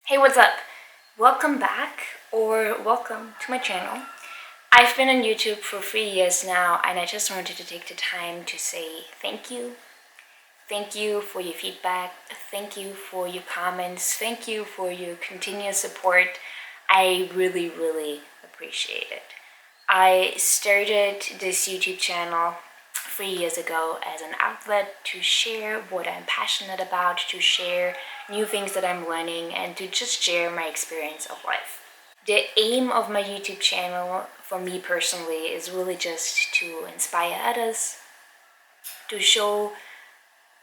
Hey, what's up? Welcome back or welcome to my channel. I've been on YouTube for 3 years now and I just wanted to take the time to say thank you. Thank you for your feedback. Thank you for your comments. Thank you for your continuous support. I really appreciate it. I started this YouTube channel 3 years ago as an outlet to share what I'm passionate about, to share new things that I'm learning, and to just share my experience of life. The aim of my YouTube channel for me personally is really just to inspire others, to show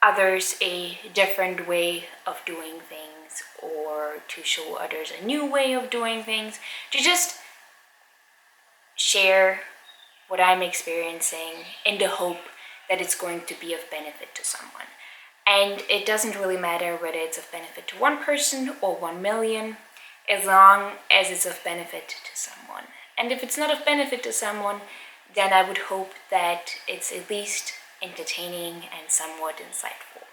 others a different way of doing things, or to show others a new way of doing things, to just share what I'm experiencing in the hope that it's going to be of benefit to someone. And it doesn't really matter whether it's of benefit to one person or 1 million, as long as it's of benefit to someone. And if it's not of benefit to someone, then I would hope that it's at least entertaining and somewhat insightful.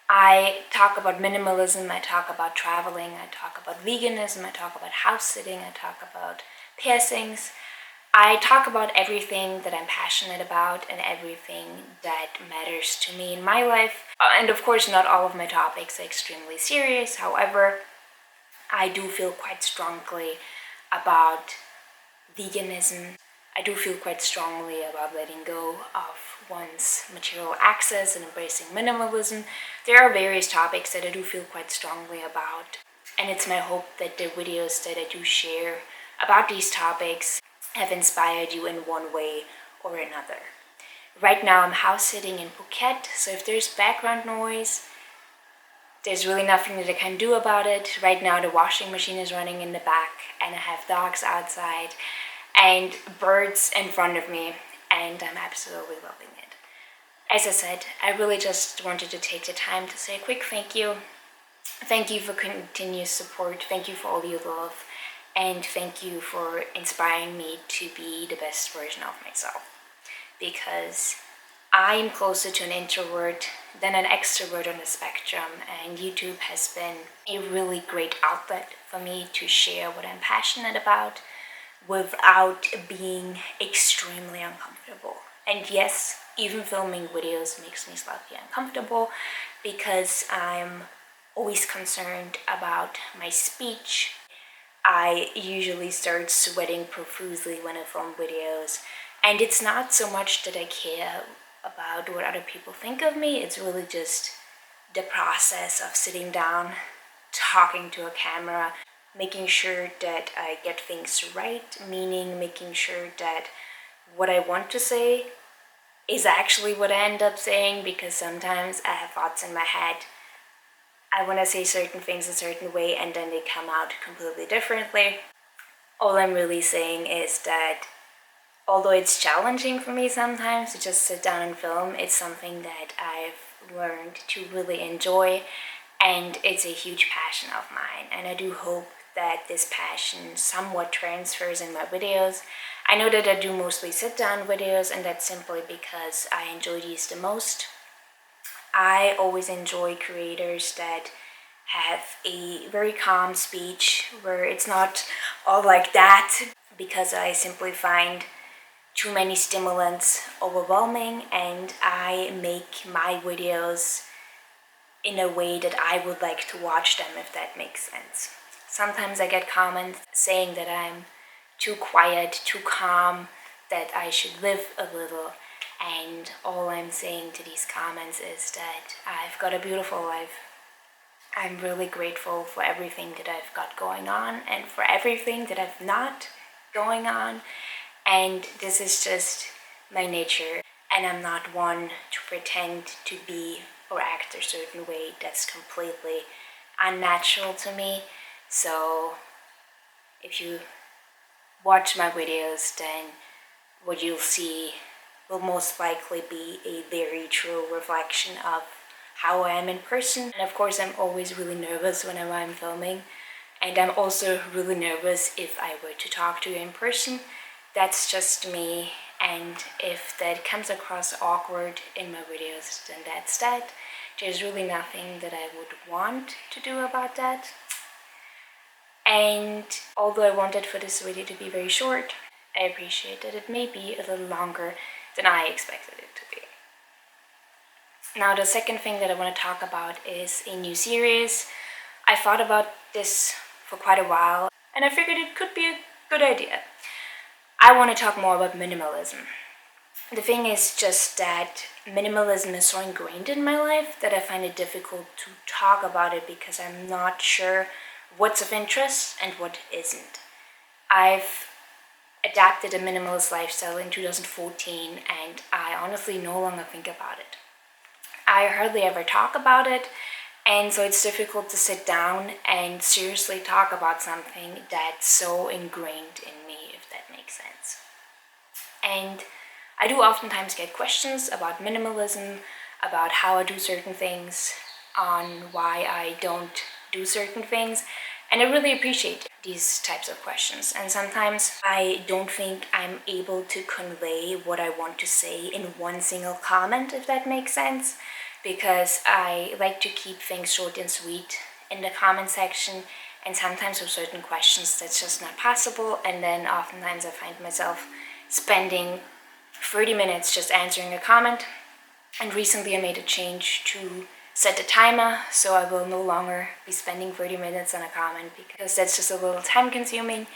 I talk about minimalism, I talk about traveling, I talk about veganism, I talk about house sitting, I talk about piercings. I talk about everything that I'm passionate about and everything that matters to me in my life. And of course, not all of my topics are extremely serious. However, I do feel quite strongly about veganism. I do feel quite strongly about letting go of one's material access and embracing minimalism. There are various topics that I do feel quite strongly about. And it's my hope that the videos that I do share about these topics have inspired you in one way or another. Right now I'm house sitting in Phuket, so if there's background noise, there's really nothing that I can do about it. Right now the washing machine is running in the back and I have dogs outside and birds in front of me, and I'm absolutely loving it. As I said, I really just wanted to take the time to say a quick thank you. Thank you for continuous support. Thank you for all your love. And thank you for inspiring me to be the best version of myself. Because I am closer to an introvert than an extrovert on the spectrum, and YouTube has been a really great outlet for me to share what I'm passionate about without being extremely uncomfortable. And yes, even filming videos makes me slightly uncomfortable because I'm always concerned about my speech. I usually start sweating profusely when I film videos, and it's not so much that I care about what other people think of me, it's really just the process of sitting down, talking to a camera, making sure that I get things right, meaning making sure that what I want to say is actually what I end up saying, because sometimes I have thoughts in my head. I want to say certain things a certain way and then they come out completely differently. All I'm really saying is that although it's challenging for me sometimes to just sit down and film, it's something that I've learned to really enjoy, and it's a huge passion of mine. And I do hope that this passion somewhat transfers in my videos. I know that I do mostly sit down videos, and that's simply because I enjoy these the most. I always enjoy creators that have a very calm speech where it's not all like that, because I simply find too many stimulants overwhelming, and I make my videos in a way that I would like to watch them, if that makes sense. Sometimes I get comments saying that I'm too quiet, too calm, that I should live a little. And all I'm saying to these comments is that I've got a beautiful life. I'm really grateful for everything that I've got going on and for everything that I've not going on. And this is just my nature. And I'm not one to pretend to be or act a certain way. That's completely unnatural to me. So if you watch my videos, then what you'll see will most likely be a very true reflection of how I am in person. And of course, I'm always really nervous whenever I'm filming, and I'm also really nervous if I were to talk to you in person. That's just me, and if that comes across awkward in my videos, then that's that. There's really nothing that I would want to do about that. And although I wanted for this video to be very short, I appreciate that it may be a little longer than I expected it to be. Now, the second thing that I want to talk about is a new series. I thought about this for quite a while, and I figured it could be a good idea. I want to talk more about minimalism. The thing is just that minimalism is so ingrained in my life that I find it difficult to talk about it because I'm not sure what's of interest and what isn't. I've adapted a minimalist lifestyle in 2014 and I honestly no longer think about it. I hardly ever talk about it, and so it's difficult to sit down and seriously talk about something that's so ingrained in me, if that makes sense. And I do oftentimes get questions about minimalism, about how I do certain things, on why I don't do certain things, and I really appreciate these types of questions. And sometimes I don't think I'm able to convey what I want to say in one single comment, if that makes sense, because I like to keep things short and sweet in the comment section, and sometimes with certain questions that's just not possible, and then oftentimes I find myself spending 30 minutes just answering a comment. And recently I made a change to set a timer, so I will no longer be spending 30 minutes on a comment because that's just a little time consuming.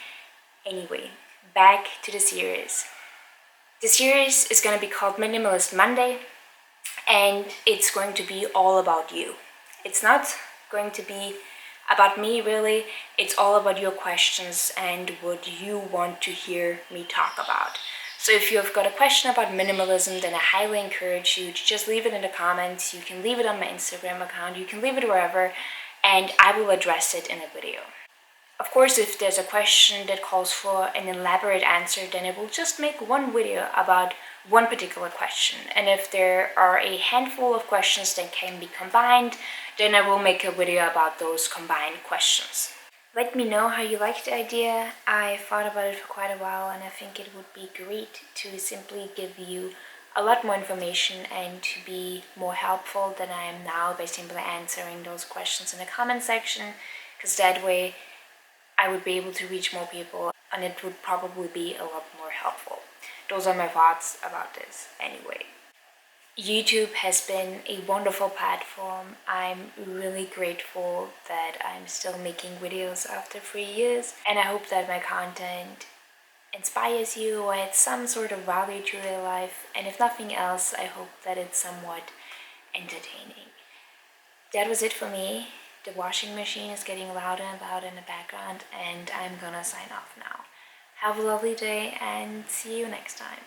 Anyway, back to the series. The series is going to be called Minimalist Monday, and it's going to be all about you. It's not going to be about me really, it's all about your questions and what you want to hear me talk about. So if you've got a question about minimalism, then I highly encourage you to just leave it in the comments. You can leave it on my Instagram account, you can leave it wherever, and I will address it in a video. Of course, if there's a question that calls for an elaborate answer, then I will just make one video about one particular question. And if there are a handful of questions that can be combined, then I will make a video about those combined questions. Let me know how you like the idea. I thought about it for quite a while, and I think it would be great to simply give you a lot more information and to be more helpful than I am now by simply answering those questions in the comment section, because that way I would be able to reach more people and it would probably be a lot more helpful. Those are my thoughts about this anyway. YouTube has been a wonderful platform. I'm really grateful that I'm still making videos after 3 years, and I hope that my content inspires you or adds some sort of value to your life, and if nothing else, I hope that it's somewhat entertaining. That was it for me. The washing machine is getting louder and louder in the background, and I'm gonna sign off now. Have a lovely day and see you next time.